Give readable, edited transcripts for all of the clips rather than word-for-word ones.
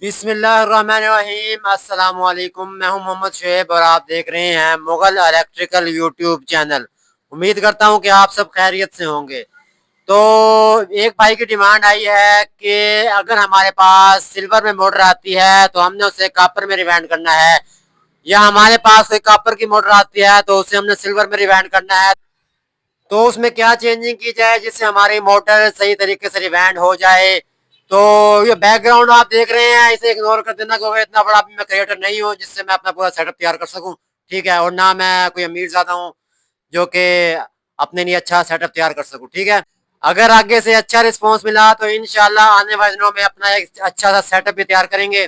बिस्मिल्लाहिर्रहमानिर्रहीम। अस्सलाम वालेकुम। मैं हूं मोहम्मद शुएब और आप देख रहे हैं मुगल इलेक्ट्रिकल यूट्यूब चैनल। उम्मीद करता हूं कि आप सब खैरियत से होंगे। तो एक भाई की डिमांड आई है कि अगर हमारे पास सिल्वर में मोटर आती है तो हमने उसे कॉपर में रिवाइंड करना है, या हमारे पास कोई कॉपर की मोटर आती है तो उसे हमने सिल्वर में रिवाइंड करना है, तो उसमें क्या चेंजिंग की जाए जिससे हमारी मोटर सही तरीके से रिवाइंड हो जाए। तो ये बैकग्राउंड आप देख रहे हैं, इसे इग्नोर कर देना क्योंकि इतना बड़ा मैं क्रिएटर नहीं हूँ जिससे मैं अपना पूरा सेटअप तैयार कर सकूं। ठीक है, और ना मैं कोई अमीर ज्यादा हूँ जो कि अपने लिए अच्छा सेटअप तैयार कर सकूं। ठीक है, अगर आगे से अच्छा रिस्पॉन्स मिला तो इंशाल्लाह आने वाले दिनों में अपना एक अच्छा सा सेटअप भी तैयार करेंगे।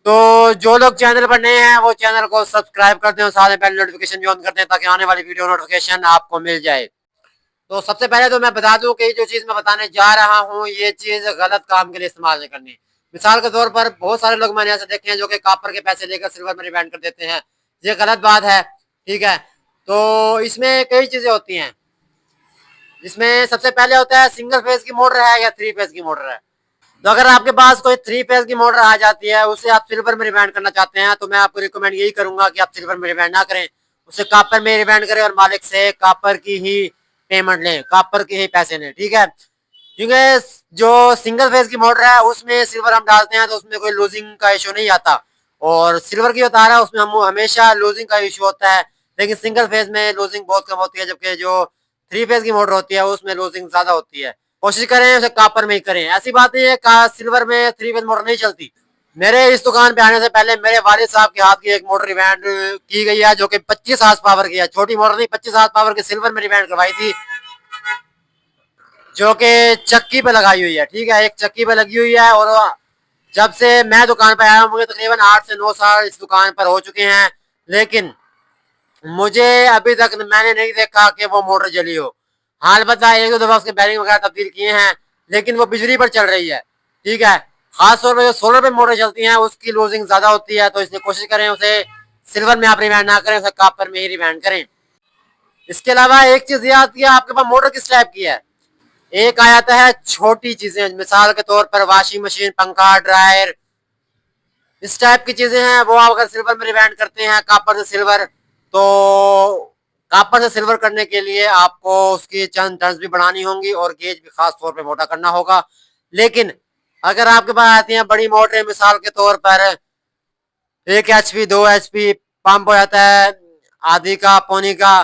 तो जो लोग चैनल पर नए हैं वो चैनल को सब्सक्राइब कर दें और साथ में बेल नोटिफिकेशन भी ऑन कर दें ताकि आने वाली वीडियो नोटिफिकेशन आपको मिल जाए। तो सबसे पहले तो मैं बता दूं कि जो चीज मैं बताने जा रहा हूं ये चीज गलत काम के लिए इस्तेमाल नहीं करनी। मिसाल के तौर पर बहुत सारे लोग मैंने ऐसे देखे हैं जो कि कॉपर के पैसे लेकर सिल्वर में रिवाइंड कर देते हैं। ये गलत बात है। ठीक है, तो इसमें कई चीजें होती हैं। इसमें सबसे पहले होता है सिंगल फेज की मोटर है या थ्री फेज की मोटर है। तो अगर आपके पास कोई थ्री फेज की मोटर आ जाती है उसे आप सिल्वर में रिवाइंड करना चाहते हैं तो मैं आपको रिकमेंड यही करूंगा कि आप सिल्वर में रिवाइंड ना करें, उसे कॉपर में रिवाइंड करें और मालिक से कॉपर की ही पेमेंट लें, कॉपर के ही पैसे लें। ठीक है, क्योंकि जो सिंगल फेज की मोटर है उसमें सिल्वर हम डालते हैं तो उसमें कोई लूजिंग का इशू नहीं आता, और सिल्वर की बता रहा है उसमें हम हमेशा लूजिंग का इशू होता है। लेकिन सिंगल फेज में लूजिंग बहुत कम होती है, जबकि जो थ्री फेज की मोटर होती है उसमें लूजिंग ज्यादा होती है। कोशिश करें उसे कॉपर में ही करें। ऐसी बात नहीं है सिल्वर में थ्री फेज मोटर नहीं चलती। मेरे इस दुकान पे आने से पहले मेरे वालिद साहब के हाथ की एक मोटर रिवाइंड की गई है जो कि 25 हार्स पावर की है। छोटी मोटर नहीं, 25 हार्स पावर की सिल्वर में रिवाइंड करवाई थी जो कि चक्की पे लगाई हुई है। ठीक है, एक चक्की पे लगी हुई है, और जब से मैं दुकान पर आया हूँ मुझे तकरीबन 8 से 9 साल इस दुकान पर हो चुके हैं, लेकिन मुझे अभी तक मैंने नहीं देखा कि वो मोटर जली हो। हाल बता एक दो दफा उसके बैरिंग वगैरह तब्दील किए हैं, लेकिन वो बिजली पर चल रही है। ठीक है, खास तौर पर जो सोलर पे मोटर चलती हैं उसकी लूजिंग ज्यादा होती है, तो इसलिए कोशिश करें उसे सिल्वर में आप रिवाइंड ना करें, उसे कॉपर में ही रिवाइंड करें। इसके अलावा एक चीज याद किया, आपके पास मोटर किस टाइप की है। एक आ जाता है छोटी चीजें, मिसाल के तौर पर वॉशिंग मशीन, पंखा, ड्रायर, इस टाइप की चीजें हैं। वो आप अगर सिल्वर में रिवाइंड करते हैं कॉपर से सिल्वर, तो कॉपर से सिल्वर करने के लिए आपको उसकी चंद टर्न्स भी बढ़ानी होंगी और गेज भी खास तौर पे मोटा करना होगा। लेकिन अगर आपके पास आती हैं बड़ी मोटरें, मिसाल के तौर पर 1 HP 2 HP पंप हो जाता है, आधी का पौनी का,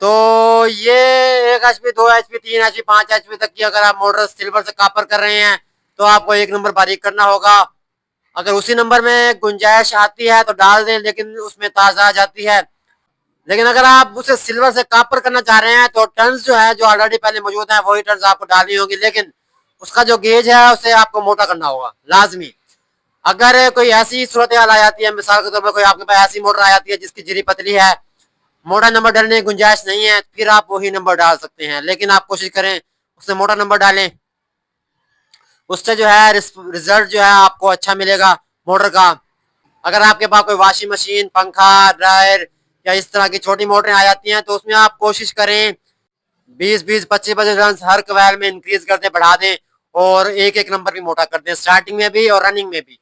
तो ये 1 HP 2 HP 3 HP 5 HP तक की अगर आप मोटर सिल्वर से कॉपर कर रहे हैं तो आपको एक नंबर बारीक करना होगा। अगर उसी नंबर में गुंजाइश आती है तो डाल दें, लेकिन उसमें ताजा आ जाती है। लेकिन अगर आप उसे सिल्वर से कॉपर करना चाह रहे हैं तो टर्न्स जो है जो ऑलरेडी पहले मौजूद है वही टर्न्स आपको डालनी होगी, लेकिन उसका जो गेज है उसे आपको मोटा करना होगा लाजमी। अगर कोई ऐसी सूरत हाल आ जाती है, मिसाल के तौर पर कोई आपके पास ऐसी मोटर आ जाती है जिसकी जिरी पतली है, मोटा नंबर डालने की गुंजाइश नहीं है, फिर आप वही नंबर डाल सकते हैं, लेकिन आप कोशिश करें उससे मोटा नंबर डालें। उससे जो है रिजल्ट जो है आपको अच्छा मिलेगा मोटर का। अगर आपके पास कोई वॉशिंग मशीन, पंखा, ड्रायर या इस तरह की छोटी मोटरें आ जाती हैं तो उसमें आप कोशिश करें 20-20 25-25 रन हर क्वायल में इंक्रीज कर दें, बढ़ा दें, और एक एक नंबर भी मोटा कर दें, स्टार्टिंग में भी और रनिंग में भी।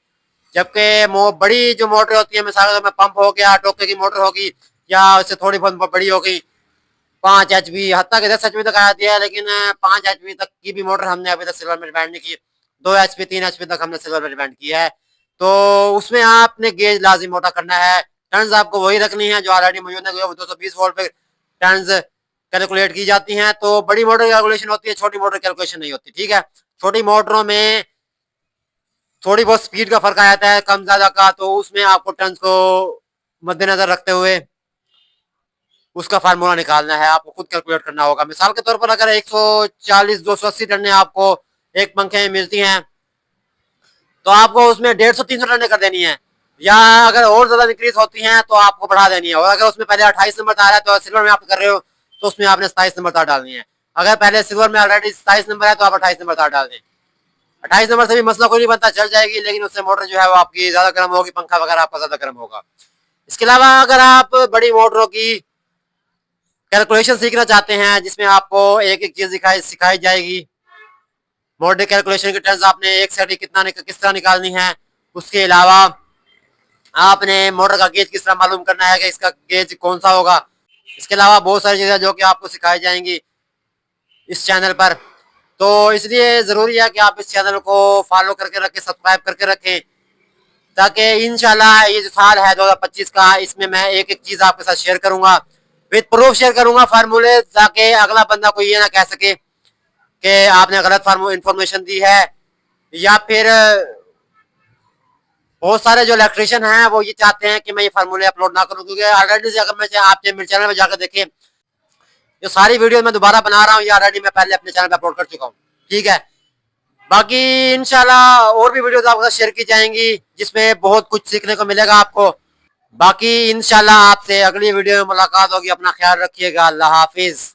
जबकि बड़ी जो मोटर होती है, मिसाल में पंप हो गया, टोके की मोटर होगी या उससे थोड़ी बहुत बड़ी हो गई, 5 HP हत्ता के 10 HP तक आ जाती है, लेकिन 5 HP तक की भी मोटर हमने अभी तक सिल्वर में रिवाइंड नहीं की। 2 HP 3 HP तक हमने सिल्वर में रिवाइंड किया है। तो उसमें आपने गेज लाजिम मोटा करना है। टर्न्स आपको वही रखनी है जो ऑलरेडी मौजूद है, 220 वोल्ट पे टर्न्स कैलकुलेट की जाती हैं। तो बड़ी मोटर कैलकुलेशन होती है, छोटी मोटर कैलकुलेशन नहीं होती। ठीक है, छोटी मोटरों में थोड़ी बहुत स्पीड का फर्क आ जाता है कम ज्यादा का, तो उसमें आपको टर्न्स को मद्देनजर रखते हुए उसका फार्मूला निकालना है, आपको खुद कैलकुलेट करना होगा। मिसाल के तौर पर अगर 140 280 टन आपको एक पंखे में मिलती हैं तो आपको उसमें 150 300 टन कर देनी है, या अगर और ज्यादा इंक्रीज होती हैं तो आपको बढ़ा देनी है। और अगर उसमें पहले 28 नंबर आ रहा है तो सिल्वर में आप कर रहे हो तो उसमें आपने 27 नंबर तार डालनी है। अगर पहले सिल्वर में ऑलरेडी 27 नंबर है तो आप 28 नंबर तार डाल दें। 28 नंबर से भी मसला कोई नहीं बनता, चल जाएगी, लेकिन उससे मोटर जो है वो आपकी ज्यादा गर्म होगी, पंखा वगैरह आपका ज्यादा गर्म होगा। इसके अलावा अगर आप बड़ी मोटरों की कैलकुलेशन सीखना चाहते हैं जिसमें आपको एक एक चीज सिखाई जाएगी, मोटर कैलकुलेशन की टर्न्स आपने एक सेट किस तरह निकालनी है। उसके अलावा आपने मोटर का गेज किस तरह मालूम करना है कि इसका गेज कौन सा होगा। इसके अलावा बहुत सारी चीजें जो कि आपको सिखाई जाएंगी इस चैनल पर। तो इसलिए जरूरी है कि आप इस चैनल को फॉलो करके रखें, सब्सक्राइब करके रखें, ताकि इंशाल्लाह ये जो साल है 2025 का, इसमें मैं एक एक चीज आपके साथ शेयर करूंगा, विद प्रूफ शेयर करूंगा फार्मूले, ताकि अगला बंदा कोई ये ना कह सके कि आपने गलत इंफॉर्मेशन दी है। या फिर बहुत सारे जो इलेक्ट्रिशियन हैं वो ये चाहते हैं कि मैं ये फार्मूले अपलोड ना करूं, क्योंकि ऑलरेडी अगर मैं आप मेरे चैनल में जाकर देखें, जो सारी वीडियो मैं दोबारा बना रहा हूँ ये ऑलरेडी मैं पहले अपने चैनल पे अपलोड कर चुका हूँ। ठीक है, बाकी इंशाल्लाह और भी वीडियोस आपके साथ शेयर की जाएंगी जिसमें बहुत कुछ सीखने को मिलेगा आपको। बाकी इंशाल्लाह आपसे अगली वीडियो में मुलाकात होगी। अपना ख्याल रखिएगा। अल्लाह हाफिज।